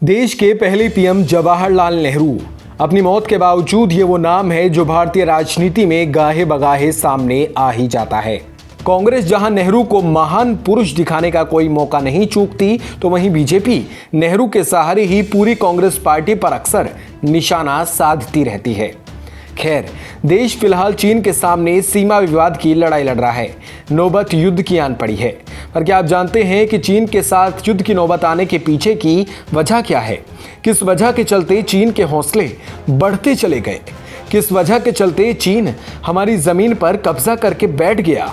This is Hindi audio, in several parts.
देश के पहले पीएम जवाहरलाल नेहरू। अपनी मौत के बावजूद ये वो नाम है जो भारतीय राजनीति में गाहे बगाहे सामने आ ही जाता है। कांग्रेस जहां नेहरू को महान पुरुष दिखाने का कोई मौका नहीं चूकती, तो वहीं बीजेपी नेहरू के सहारे ही पूरी कांग्रेस पार्टी पर अक्सर निशाना साधती रहती है। खैर, देश फिलहाल चीन के सामने सीमा विवाद की लड़ाई लड़ रहा है। नौबत युद्ध की आन पड़ी है। पर क्या आप जानते हैं कि चीन के साथ युद्ध की नौबत आने के पीछे की वजह क्या है? किस वजह के चलते चीन के हौसले बढ़ते चले गए? किस वजह के चलते चीन हमारी जमीन पर कब्जा करके बैठ गया?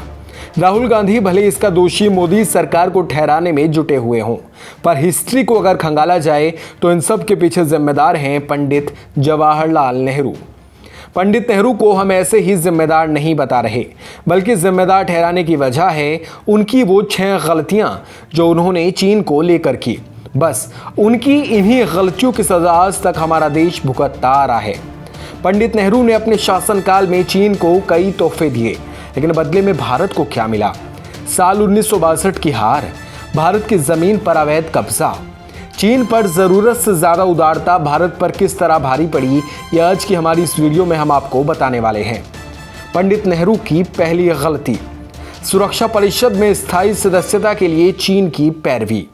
राहुल गांधी भले इसका दोषी मोदी सरकार को ठहराने में जुटे हुए हों, पर हिस्ट्री को अगर खंगाला जाए तो इन सब के पीछे जिम्मेदार हैं पंडित जवाहरलाल नेहरू। पंडित नेहरू को हम ऐसे ही जिम्मेदार नहीं बता रहे, बल्कि जिम्मेदार ठहराने की वजह है उनकी वो 6 गलतियां जो उन्होंने चीन को लेकर की। बस उनकी इन्हीं गलतियों की सजा आज तक हमारा देश भुगतता आ रहा है। पंडित नेहरू ने अपने शासनकाल में चीन को कई तोहफे दिए, लेकिन बदले में भारत को क्या मिला? साल 1962 की हार, भारत की जमीन पर अवैध कब्जा, चीन पर जरूरत से ज्यादा उदारता भारत पर किस तरह भारी पड़ी, यह आज की हमारी इस वीडियो में हम आपको बताने वाले हैं। पंडित नेहरू की पहली गलती, सुरक्षा परिषद में स्थायी सदस्यता के लिए चीन की पैरवी।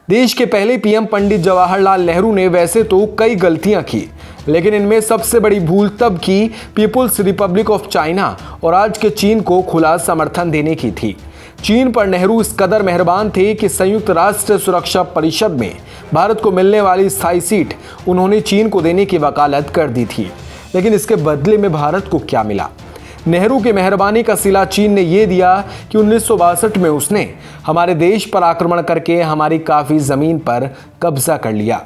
देश के पहले पीएम पंडित जवाहरलाल नेहरू ने वैसे तो कई गलतियां की, लेकिन इनमें सबसे बड़ी भूल तब की पीपुल्स रिपब्लिक ऑफ चाइना और आज के चीन को खुला समर्थन देने की थी। चीन पर नेहरू इस कदर मेहरबान थे कि संयुक्त राष्ट्र सुरक्षा परिषद में भारत को मिलने वाली स्थायी सीट उन्होंने चीन को देने की वकालत कर दी थी। लेकिन इसके बदले में भारत को क्या मिला? नेहरू की मेहरबानी का सिला चीन ने यह दिया कि 1962 में उसने हमारे देश पर आक्रमण करके हमारी काफी जमीन पर कब्जा कर लिया।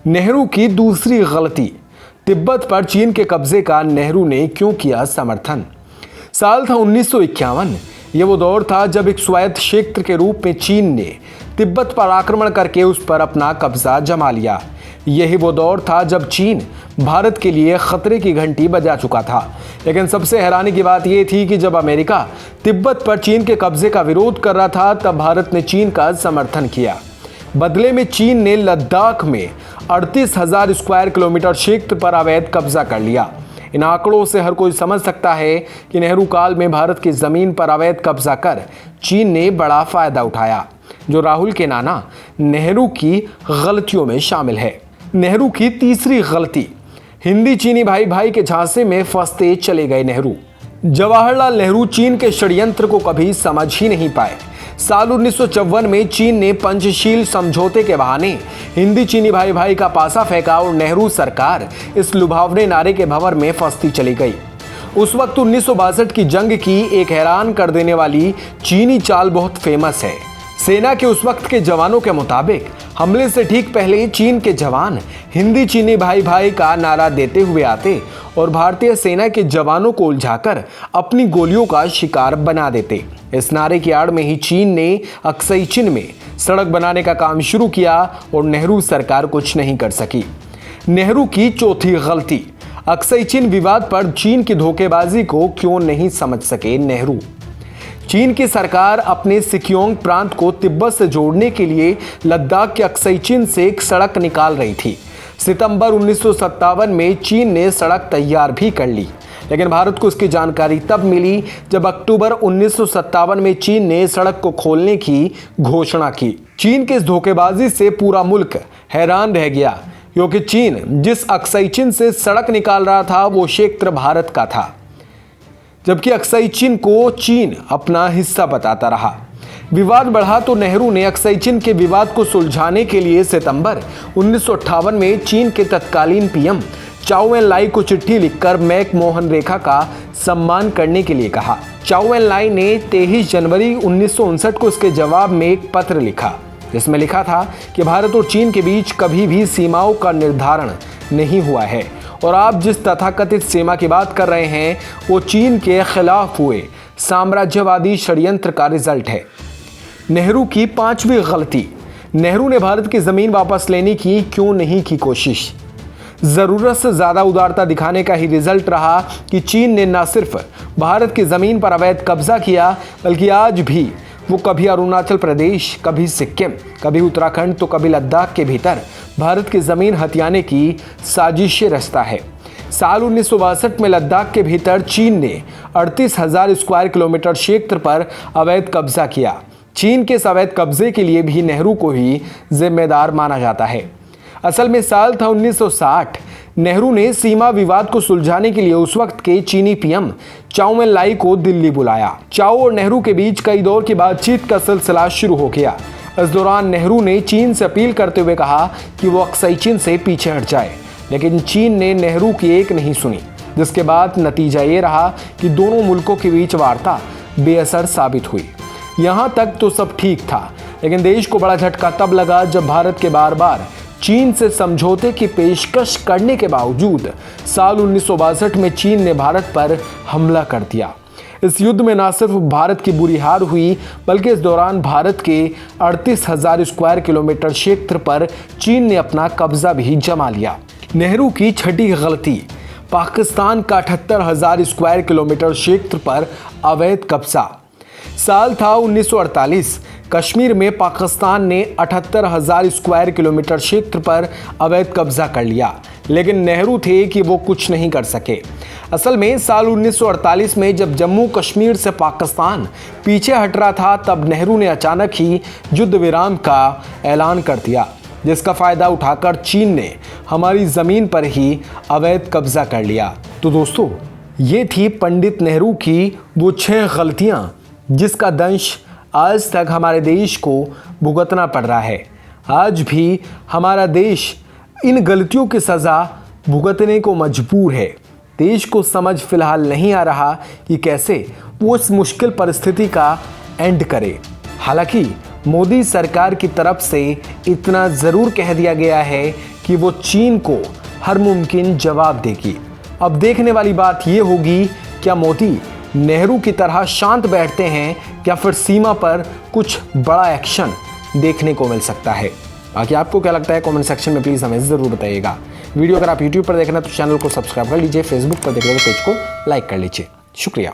नेहरू की दूसरी गलती, तिब्बत पर चीन के कब्जे का नेहरू ने क्यों किया समर्थन? साल था 1951। यह वो दौर था जब एक स्वायत्त क्षेत्र के रूप में चीन ने तिब्बत पर आक्रमण करके उस पर अपना कब्जा जमा लिया। यही वो दौर था जब चीन भारत के लिए खतरे की घंटी बजा चुका था। लेकिन सबसे हैरानी की बात यह थी कि जब अमेरिका तिब्बत पर चीन के कब्जे का विरोध कर रहा था, तब भारत ने चीन का समर्थन किया। बदले में चीन ने लद्दाख में 38,000 स्क्वायर किलोमीटर क्षेत्र पर अवैध कब्जा कर लिया। इन आंकड़ों से हर कोई समझ सकता है कि नेहरू काल में भारत की जमीन पर अवैध कब्जा कर चीन ने बड़ा फायदा उठाया, जो राहुल के नाना नेहरू की गलतियों में शामिल है। नेहरू की तीसरी गलती, हिंदी चीनी भाई भाई के झांसे में फंसते चले गए नेहरू। जवाहरलाल नेहरू चीन के षड्यंत्र को कभी समझ ही नहीं पाए। साल 1954 में चीन ने पंचशील समझौते के बहाने हिंदी चीनी भाई भाई का पासा फेंका और नेहरू सरकार इस लुभावने नारे के भंवर में फंसती चली गई। उस वक्त 1962 की जंग की एक हैरान कर देने वाली चीनी चाल बहुत फेमस है। सेना के उस वक्त के जवानों के मुताबिक हमले से ठीक पहले चीन के जवान हिंदी चीनी भाई भाई का नारा देते हुए आते और भारतीय सेना के जवानों को उलझाकर अपनी गोलियों का शिकार बना देते। इस नारे की आड़ में ही चीन ने अक्साई चीन में सड़क बनाने का काम शुरू किया और नेहरू सरकार कुछ नहीं कर सकी। नेहरू की चौथी गलती, अक्साई चीन विवाद पर चीन की धोखेबाजी को क्यों नहीं समझ सके नेहरू। चीन की सरकार अपने सिक्योंग प्रांत को तिब्बत से जोड़ने के लिए लद्दाख के अक्साई चीन से एक सड़क निकाल रही थी। सितंबर 1957 में चीन ने सड़क तैयार भी कर ली, लेकिन भारत को इसकी जानकारी तब मिली जब अक्टूबर 1957 में चीन ने सड़क को खोलने की घोषणा की। चीन के इस धोखेबाजी से पूरा मुल्क हैरान रह गया, क्योंकि चीन जिस अक्साई चीन से सड़क निकाल रहा था वो क्षेत्र भारत का था, जबकि अक्साई चीन को चीन अपना हिस्सा बताता रहा। विवाद बढ़ा तो नेहरू ने अक्साई चीन के विवाद को सुलझाने के लिए सितंबर 1958 में चीन के तत्कालीन पीएम चाओ एन लाई को चिट्ठी लिखकर मैक-मोहन रेखा का सम्मान करने के लिए कहा। चाओ एन लाई ने 23 जनवरी 1959 को इसके जवाब में एक पत्र लिखा, जिसमें लिखा था कि भारत और चीन के बीच कभी भी सीमाओं का निर्धारण नहीं हुआ है और आप जिस तथाकथित सीमा की बात कर रहे हैं वो चीन के खिलाफ हुए साम्राज्यवादी षड्यंत्र का रिजल्ट है। नेहरू की पांचवी गलती, नेहरू ने भारत की जमीन वापस लेने की क्यों नहीं की कोशिश? जरूरत से ज्यादा उदारता दिखाने का ही रिजल्ट रहा कि चीन ने न सिर्फ भारत की जमीन पर अवैध कब्जा किया, बल्कि आज भी वो कभी अरुणाचल प्रदेश, कभी सिक्किम, कभी उत्तराखंड तो कभी लद्दाख के भीतर भारत की ज़मीन हथियाने की साजिशें रचता है। साल 1962 में लद्दाख के भीतर चीन ने 38,000 स्क्वायर किलोमीटर क्षेत्र पर अवैध कब्जा किया। चीन के इस अवैध कब्जे के लिए भी नेहरू को ही जिम्मेदार माना जाता है। असल में साल था 1960। नेहरू ने सीमा विवाद को सुलझाने के लिए उस वक्त के चीनी पीएम चाउ एन लाई को दिल्ली बुलाया। चाउ और नेहरू के बीच कई दौर की बातचीत का सिलसिला शुरू हो गया। इस दौरान नेहरू ने चीन से अपील करते हुए कहा कि वो अक्सई चीन से पीछे हट जाए, लेकिन चीन ने नेहरू की एक नहीं सुनी, जिसके बाद नतीजा ये रहा कि दोनों मुल्कों के बीच वार्ता बेअसर साबित हुई। यहाँ तक तो सब ठीक था, लेकिन देश को बड़ा झटका तब लगा जब भारत के बार बार चीन से समझौते की पेशकश करने के बावजूद साल 1962 में चीन ने भारत पर हमला कर दिया। इस युद्ध में न सिर्फ भारत की बुरी हार हुई, बल्कि इस दौरान भारत के 38,000 स्क्वायर किलोमीटर क्षेत्र पर चीन ने अपना कब्जा भी जमा लिया। नेहरू की छठी गलती, पाकिस्तान का 78,000 स्क्वायर किलोमीटर क्षेत्र पर अवैध कब्जा। साल था 1948। कश्मीर में पाकिस्तान ने 78,000 स्क्वायर किलोमीटर क्षेत्र पर अवैध कब्जा कर लिया, लेकिन नेहरू थे कि वो कुछ नहीं कर सके। असल में साल 1948 में जब जम्मू कश्मीर से पाकिस्तान पीछे हट रहा था, तब नेहरू ने अचानक ही युद्ध विराम का ऐलान कर दिया, जिसका फ़ायदा उठाकर चीन ने हमारी ज़मीन पर ही अवैध कब्जा कर लिया। तो दोस्तों, ये थी पंडित नेहरू की वो 6 गलतियाँ जिसका दंश आज तक हमारे देश को भुगतना पड़ रहा है। आज भी हमारा देश इन गलतियों की सज़ा भुगतने को मजबूर है। देश को समझ फिलहाल नहीं आ रहा कि कैसे वो इस मुश्किल परिस्थिति का एंड करे। हालांकि मोदी सरकार की तरफ से इतना ज़रूर कह दिया गया है कि वो चीन को हर मुमकिन जवाब देगी। अब देखने वाली बात ये होगी, क्या मोदी नेहरू की तरह शांत बैठते हैं या फिर सीमा पर कुछ बड़ा एक्शन देखने को मिल सकता है। बाकी आपको क्या लगता है कमेंट सेक्शन में प्लीज़ हमें ज़रूर बताइएगा। वीडियो अगर आप यूट्यूब पर देख रहे हैं तो चैनल को सब्सक्राइब कर लीजिए, फेसबुक पर देख रहे हैं तो पेज को लाइक कर लीजिए। शुक्रिया।